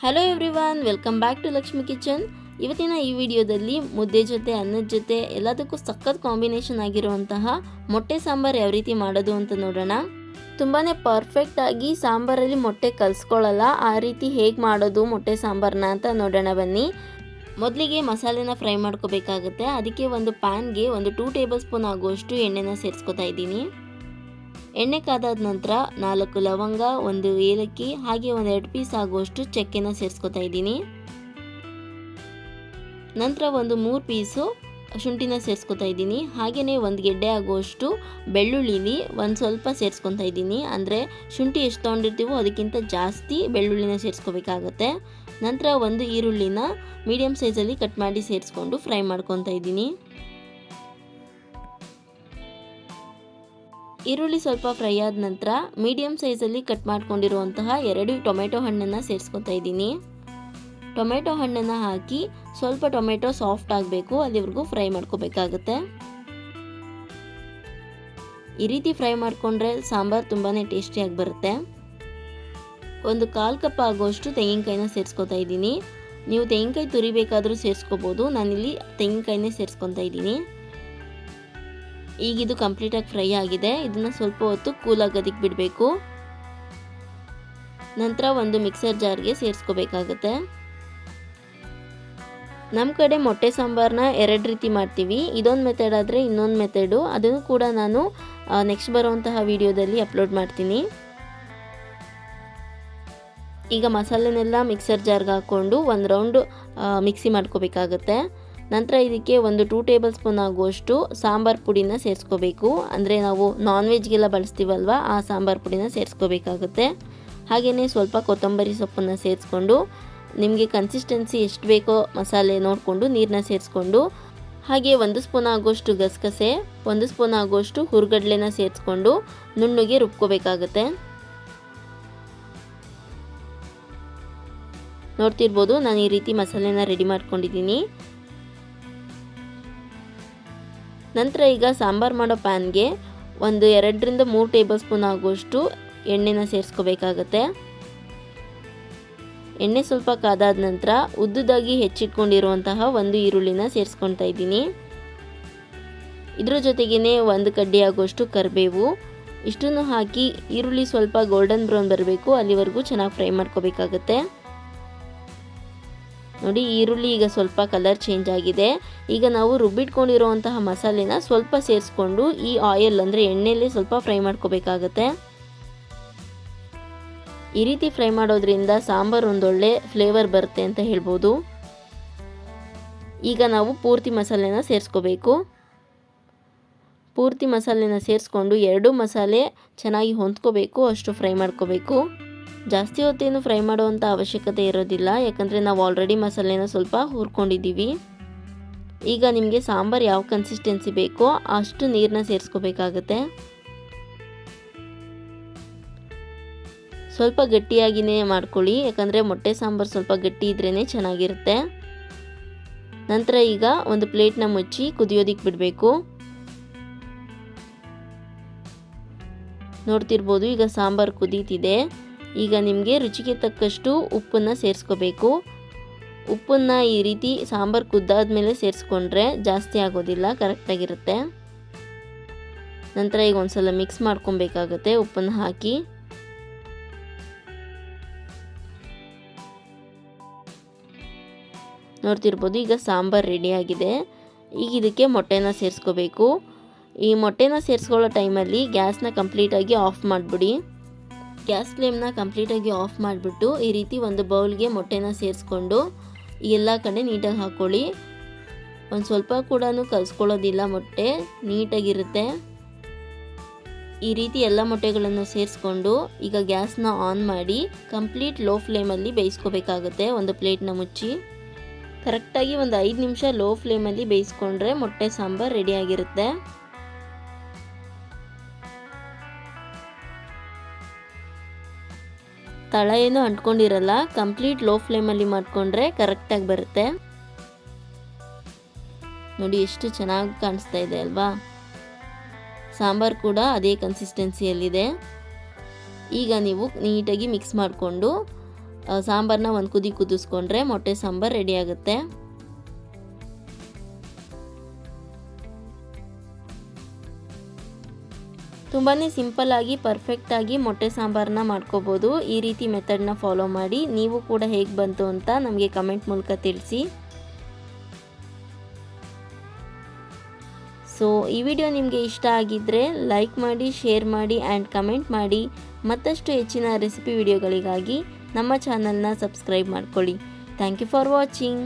Hello everyone, welcome back to Lakshmi kitchen. ಇವತ್ತಿನ ಈ ವಿಡಿಯೋದಲ್ಲಿ ಮುದ್ದೆ ಜೊತೆ ಅನ್ನದ ಜೊತೆ ಎಲ್ಲದಕ್ಕೂ ಸಖತ್ ಕಾಂಬಿನೇಷನ್ ಆಗಿರುವಂತಹ ಮೊಟ್ಟೆ ಸಾಂಬಾರು ಯಾವ ರೀತಿ ಮಾಡೋದು ಅಂತ ನೋಡೋಣ. ತುಂಬಾ ಪರ್ಫೆಕ್ಟಾಗಿ ಸಾಂಬಾರಲ್ಲಿ ಮೊಟ್ಟೆ ಕಲಿಸ್ಕೊಳ್ಳಲ್ಲ, ಆ ರೀತಿ ಹೇಗೆ ಮಾಡೋದು ಮೊಟ್ಟೆ ಸಾಂಬಾರನ್ನ ಅಂತ ನೋಡೋಣ ಬನ್ನಿ. ಮೊದಲಿಗೆ ಮಸಾಲೆನ ಫ್ರೈ ಮಾಡ್ಕೋಬೇಕಾಗುತ್ತೆ. ಅದಕ್ಕೆ ಒಂದು ಪ್ಯಾನ್ಗೆ ಒಂದು 2 ಟೇಬಲ್ ಸ್ಪೂನ್ ಆಗುವಷ್ಟು ಎಣ್ಣೆನ ಸೇರಿಸ್ಕೊತಾ ಇದ್ದೀನಿ. ಎಣ್ಣೆ ಕಾದಾದ ನಂತರ 4 ಲವಂಗ, 1 ಏಲಕ್ಕಿ ಹಾಗೆ 2 ಪೀಸ್ ಆಗುವಷ್ಟು ಚಕ್ಕೆನ ಸೇರಿಸ್ಕೊತಾ ಇದ್ದೀನಿ. ನಂತರ ಒಂದು 3 ಪೀಸು ಶುಂಠಿನ ಸೇರಿಸ್ಕೊತಾ ಇದ್ದೀನಿ. ಹಾಗೆಯೇ 1 ಗೆಡ್ಡೆ ಆಗುವಷ್ಟು ಬೆಳ್ಳುಳ್ಳಿಲಿ ಒಂದು ಸ್ವಲ್ಪ ಸೇರಿಸ್ಕೊತಾ ಇದ್ದೀನಿ. ಅಂದರೆ ಶುಂಠಿ ಎಷ್ಟು ತೊಗೊಂಡಿರ್ತೀವೋ ಅದಕ್ಕಿಂತ ಜಾಸ್ತಿ ಬೆಳ್ಳುಳ್ಳಿನ ಸೇರಿಸ್ಕೋಬೇಕಾಗತ್ತೆ. ನಂತರ 1 ಈರುಳ್ಳಿನ ಮೀಡಿಯಮ್ ಸೈಜಲ್ಲಿ ಕಟ್ ಮಾಡಿ ಸೇರಿಸ್ಕೊಂಡು ಫ್ರೈ ಮಾಡ್ಕೊತಾ ಇದ್ದೀನಿ. ಈರುಳ್ಳಿ ಸ್ವಲ್ಪ ಫ್ರೈ ಆದ ನಂತರ ಮೀಡಿಯಮ್ ಸೈಜಲ್ಲಿ ಕಟ್ ಮಾಡ್ಕೊಂಡಿರುವಂತಹ 2 ಟೊಮೆಟೊ ಹಣ್ಣನ್ನು ಸೇರಿಸ್ಕೊತಾ ಇದ್ದೀನಿ. ಟೊಮೆಟೊ ಹಣ್ಣನ್ನು ಹಾಕಿ ಸ್ವಲ್ಪ ಟೊಮೆಟೊ ಸಾಫ್ಟ್ ಆಗಬೇಕು, ಅಲ್ಲಿವರೆಗೂ ಫ್ರೈ ಮಾಡ್ಕೋಬೇಕಾಗತ್ತೆ. ಈ ರೀತಿ ಫ್ರೈ ಮಾಡಿಕೊಂಡ್ರೆ ಸಾಂಬಾರು ತುಂಬಾ ಟೇಸ್ಟಿಯಾಗಿ ಬರುತ್ತೆ. ಒಂದು 1/4 ಕಪ್ ಆಗುವಷ್ಟು ತೆಂಗಿನಕಾಯಿನ ಸೇರಿಸ್ಕೊತಾ ಇದ್ದೀನಿ. ನೀವು ತೆಂಗಿನಕಾಯಿ ತುರಿಬೇಕಾದರೂ ಸೇರಿಸ್ಕೋಬೋದು, ನಾನಿಲ್ಲಿ ತೆಂಗಿನಕಾಯಿನೇ ಸೇರಿಸ್ಕೊತಾ ಇದ್ದೀನಿ. ಈಗ ಇದು ಕಂಪ್ಲೀಟಾಗಿ ಫ್ರೈ ಆಗಿದೆ. ಇದನ್ನು ಸ್ವಲ್ಪ ಹೊತ್ತು ಕೂಲ್ ಆಗೋದಕ್ಕೆ ಬಿಡಬೇಕು. ನಂತರ ಒಂದು ಮಿಕ್ಸರ್ ಜಾರ್ಗೆ ಸೇರಿಸ್ಕೋಬೇಕಾಗತ್ತೆ. ನಮ್ಮ ಕಡೆ ಮೊಟ್ಟೆ ಸಾಂಬಾರನ್ನ 2 ರೀತಿ ಮಾಡ್ತೀವಿ. ಇದೊಂದು ಮೆಥಡ್ ಆದರೆ ಇನ್ನೊಂದು ಮೆಥಡು, ಅದನ್ನು ಕೂಡ ನಾನು ನೆಕ್ಸ್ಟ್ ಬರುವಂತಹ ವಿಡಿಯೋದಲ್ಲಿ ಅಪ್ಲೋಡ್ ಮಾಡ್ತೀನಿ. ಈಗ ಮಸಾಲೆನೆಲ್ಲ ಮಿಕ್ಸರ್ ಜಾರ್ಗೆ ಹಾಕ್ಕೊಂಡು ಒಂದು ರೌಂಡು ಮಿಕ್ಸಿ ಮಾಡ್ಕೋಬೇಕಾಗತ್ತೆ. ನಂತರ ಇದಕ್ಕೆ ಒಂದು 2 ಟೇಬಲ್ ಸ್ಪೂನ್ ಆಗುವಷ್ಟು ಸಾಂಬಾರು ಪುಡಿನ ಸೇರಿಸ್ಕೋಬೇಕು. ಅಂದರೆ ನಾವು ನಾನ್ ವೆಜ್ಗೆಲ್ಲ ಬಳಸ್ತೀವಲ್ವ, ಆ ಸಾಂಬಾರು ಪುಡಿನ ಸೇರಿಸ್ಕೋಬೇಕಾಗುತ್ತೆ. ಹಾಗೆಯೇ ಸ್ವಲ್ಪ ಕೊತ್ತಂಬರಿ ಸೊಪ್ಪನ್ನು ಸೇರಿಸ್ಕೊಂಡು ನಿಮಗೆ ಕನ್ಸಿಸ್ಟೆನ್ಸಿ ಎಷ್ಟು ಬೇಕೋ ಮಸಾಲೆ ನೋಡಿಕೊಂಡು ನೀರನ್ನ ಸೇರಿಸ್ಕೊಂಡು, ಹಾಗೆ 1 ಸ್ಪೂನ್ ಆಗುವಷ್ಟು ಗಸಗಸೆ, 1 ಸ್ಪೂನ್ ಆಗುವಷ್ಟು ಹುರ್ಗಡ್ಲೆನ ಸೇರಿಸ್ಕೊಂಡು ನುಣ್ಣಗೆ ರುಬ್ಕೋಬೇಕಾಗುತ್ತೆ. ನೋಡ್ತಿರ್ಬೋದು, ನಾನು ಈ ರೀತಿ ಮಸಾಲೆನ ರೆಡಿ ಮಾಡ್ಕೊಂಡಿದ್ದೀನಿ. ನಂತರ ಈಗ ಸಾಂಬಾರು ಮಾಡೋ ಪ್ಯಾನ್ಗೆ ಒಂದು 2ರಿಂದ 3 ಟೇಬಲ್ ಸ್ಪೂನ್ ಆಗುವಷ್ಟು ಎಣ್ಣೆನ ಸೇರಿಸ್ಕೋಬೇಕಾಗತ್ತೆ. ಎಣ್ಣೆ ಸ್ವಲ್ಪ ಕಾದಾದ ನಂತರ ಉದ್ದುದಾಗಿ ಹೆಚ್ಚಿಟ್ಕೊಂಡಿರುವಂತಹ 1 ಈರುಳ್ಳಿನ ಸೇರಿಸ್ಕೊತಾ ಇದ್ದೀನಿ. ಇದ್ರ ಜೊತೆಗೇ 1 ಕಡ್ಡಿ ಆಗುವಷ್ಟು ಕರಿಬೇವು, ಇಷ್ಟನ್ನು ಹಾಕಿ ಈರುಳ್ಳಿ ಸ್ವಲ್ಪ ಗೋಲ್ಡನ್ ಬ್ರೌನ್ ಬರಬೇಕು, ಅಲ್ಲಿವರೆಗೂ ಚೆನ್ನಾಗಿ ಫ್ರೈ ಮಾಡ್ಕೋಬೇಕಾಗತ್ತೆ. ನೋಡಿ, ಈರುಳ್ಳಿ ಈಗ ಸ್ವಲ್ಪ ಕಲರ್ ಚೇಂಜ್ ಆಗಿದೆ. ಈಗ ನಾವು ರುಬ್ಬಿಟ್ಕೊಂಡಿರುವಂತಹ ಮಸಾಲೆನ ಸ್ವಲ್ಪ ಸೇರಿಸ್ಕೊಂಡು ಈ ಆಯಿಲ್ ಅಂದರೆ ಎಣ್ಣೆಯಲ್ಲಿ ಸ್ವಲ್ಪ ಫ್ರೈ ಮಾಡ್ಕೋಬೇಕಾಗತ್ತೆ. ಈ ರೀತಿ ಫ್ರೈ ಮಾಡೋದ್ರಿಂದ ಸಾಂಬಾರು ಒಂದೊಳ್ಳೆ ಫ್ಲೇವರ್ ಬರುತ್ತೆ ಅಂತ ಹೇಳ್ಬೋದು. ಈಗ ನಾವು ಪೂರ್ತಿ ಮಸಾಲೆನ ಸೇರಿಸ್ಕೋಬೇಕು. ಪೂರ್ತಿ ಮಸಾಲೆನ ಸೇರಿಸ್ಕೊಂಡು 2 ಮಸಾಲೆ ಚೆನ್ನಾಗಿ ಹೊಂದ್ಕೋಬೇಕು, ಅಷ್ಟು ಫ್ರೈ ಮಾಡ್ಕೋಬೇಕು. ಜಾಸ್ತಿ ಹೊತ್ತೇನು ಫ್ರೈ ಮಾಡುವಂಥ ಅವಶ್ಯಕತೆ ಇರೋದಿಲ್ಲ, ಯಾಕಂದರೆ ನಾವು ಆಲ್ರೆಡಿ ಮಸಾಲೆನ ಸ್ವಲ್ಪ ಹುರ್ಕೊಂಡಿದ್ದೀವಿ. ಈಗ ನಿಮಗೆ ಸಾಂಬಾರು ಯಾವ ಕನ್ಸಿಸ್ಟೆನ್ಸಿ ಬೇಕೋ ಅಷ್ಟು ನೀರನ್ನ ಸೇರಿಸ್ಕೋಬೇಕಾಗತ್ತೆ. ಸ್ವಲ್ಪ ಗಟ್ಟಿಯಾಗಿಯೇ ಮಾಡ್ಕೊಳ್ಳಿ, ಯಾಕಂದರೆ ಮೊಟ್ಟೆ ಸಾಂಬಾರು ಸ್ವಲ್ಪ ಗಟ್ಟಿ ಇದ್ರೇ ಚೆನ್ನಾಗಿರುತ್ತೆ. ನಂತರ ಈಗ ಒಂದು ಪ್ಲೇಟ್ನ ಮುಚ್ಚಿ ಕುದಿಯೋದಕ್ಕೆ ಬಿಡಬೇಕು. ನೋಡ್ತಿರ್ಬೋದು, ಈಗ ಸಾಂಬಾರು ಕುದೀತಿದೆ. ಈಗ ನಿಮಗೆ ರುಚಿಗೆ ತಕ್ಕಷ್ಟು ಉಪ್ಪನ್ನು ಸೇರಿಸ್ಕೋಬೇಕು. ಉಪ್ಪನ್ನು ಈ ರೀತಿ ಸಾಂಬಾರು ಕುದ್ದಾದ್ಮೇಲೆ ಸೇರಿಸ್ಕೊಂಡ್ರೆ ಜಾಸ್ತಿ ಆಗೋದಿಲ್ಲ, ಕರೆಕ್ಟಾಗಿರುತ್ತೆ. ನಂತರ ಈಗ ಒಂದ್ಸಲ ಮಿಕ್ಸ್ ಮಾಡ್ಕೊಬೇಕಾಗತ್ತೆ ಉಪ್ಪನ್ನು ಹಾಕಿ. ನೋಡ್ತಿರ್ಬೋದು, ಈಗ ಸಾಂಬಾರು ರೆಡಿಯಾಗಿದೆ. ಈಗ ಇದಕ್ಕೆ ಮೊಟ್ಟೆನ ಸೇರಿಸ್ಕೋಬೇಕು. ಈ ಮೊಟ್ಟೆನ ಸೇರಿಸ್ಕೊಳ್ಳೋ ಟೈಮಲ್ಲಿ ಗ್ಯಾಸ್ನ ಕಂಪ್ಲೀಟಾಗಿ ಆಫ್ ಮಾಡಿಬಿಡಿ. ಗ್ಯಾಸ್ ಫ್ಲೇಮ್ನ ಕಂಪ್ಲೀಟಾಗಿ ಆಫ್ ಮಾಡಿಬಿಟ್ಟು ಈ ರೀತಿ ಒಂದು ಬೌಲ್ಗೆ ಮೊಟ್ಟೆನ ಸೇರಿಸ್ಕೊಂಡು ಎಲ್ಲ ಕಡೆ ನೀಟಾಗಿ ಹಾಕ್ಕೊಳ್ಳಿ. ಒಂದು ಸ್ವಲ್ಪ ಕೂಡ ಕಲಿಸ್ಕೊಳ್ಳೋದಿಲ್ಲ, ಮೊಟ್ಟೆ ನೀಟಾಗಿರುತ್ತೆ. ಈ ರೀತಿ ಎಲ್ಲ ಮೊಟ್ಟೆಗಳನ್ನು ಸೇರಿಸ್ಕೊಂಡು ಈಗ ಗ್ಯಾಸ್ನ ಆನ್ ಮಾಡಿ ಕಂಪ್ಲೀಟ್ ಲೋ ಫ್ಲೇಮಲ್ಲಿ ಬೇಯಿಸ್ಕೋಬೇಕಾಗುತ್ತೆ. ಒಂದು ಪ್ಲೇಟ್ನ ಮುಚ್ಚಿ ಕರೆಕ್ಟಾಗಿ ಒಂದು 5 ನಿಮಿಷ ಲೋ ಫ್ಲೇಮಲ್ಲಿ ಬೇಯಿಸ್ಕೊಂಡ್ರೆ ಮೊಟ್ಟೆ ಸಾಂಬಾರು ರೆಡಿಯಾಗಿರುತ್ತೆ. ತಳ ಏನು ಅಂಟ್ಕೊಂಡಿರಲ್ಲ, ಕಂಪ್ಲೀಟ್ ಲೋ ಫ್ಲೇಮಲ್ಲಿ ಮಾಡಿಕೊಂಡ್ರೆ ಕರೆಕ್ಟಾಗಿ ಬರುತ್ತೆ. ನೋಡಿ ಎಷ್ಟು ಚೆನ್ನಾಗಿ ಕಾಣಿಸ್ತಾ ಇದೆ ಅಲ್ವಾ. ಸಾಂಬಾರು ಕೂಡ ಅದೇ ಕನ್ಸಿಸ್ಟೆನ್ಸಿಯಲ್ಲಿದೆ. ಈಗ ನೀವು ನೀಟಾಗಿ ಮಿಕ್ಸ್ ಮಾಡಿಕೊಂಡು ಸಾಂಬಾರನ್ನ ಒಂದು ಕುದಿ ಕುದಿಸ್ಕೊಂಡ್ರೆ ಮೊಟ್ಟೆ ಸಾಂಬಾರು ರೆಡಿ ಆಗುತ್ತೆ. ತುಂಬಾ ಸಿಂಪಲ್ಲಾಗಿ ಪರ್ಫೆಕ್ಟಾಗಿ ಮೊಟ್ಟೆ ಸಾಂಬಾರನ್ನ ಮಾಡ್ಕೋಬೋದು. ಈ ರೀತಿ ಮೆಥಡ್ನ ಫಾಲೋ ಮಾಡಿ ನೀವು ಕೂಡ ಹೇಗೆ ಬಂತು ಅಂತ ನಮಗೆ ಕಮೆಂಟ್ ಮೂಲಕ ತಿಳಿಸಿ. ಸೊ ಈ ವಿಡಿಯೋ ನಿಮಗೆ ಇಷ್ಟ ಆಗಿದ್ದರೆ ಲೈಕ್ ಮಾಡಿ, ಶೇರ್ ಮಾಡಿ ಆ್ಯಂಡ್ ಕಮೆಂಟ್ ಮಾಡಿ. ಮತ್ತಷ್ಟು ಹೆಚ್ಚಿನ ರೆಸಿಪಿ ವಿಡಿಯೋಗಳಿಗಾಗಿ ನಮ್ಮ ಚಾನಲ್ನ ಸಬ್ಸ್ಕ್ರೈಬ್ ಮಾಡ್ಕೊಳ್ಳಿ. Thank you for watching.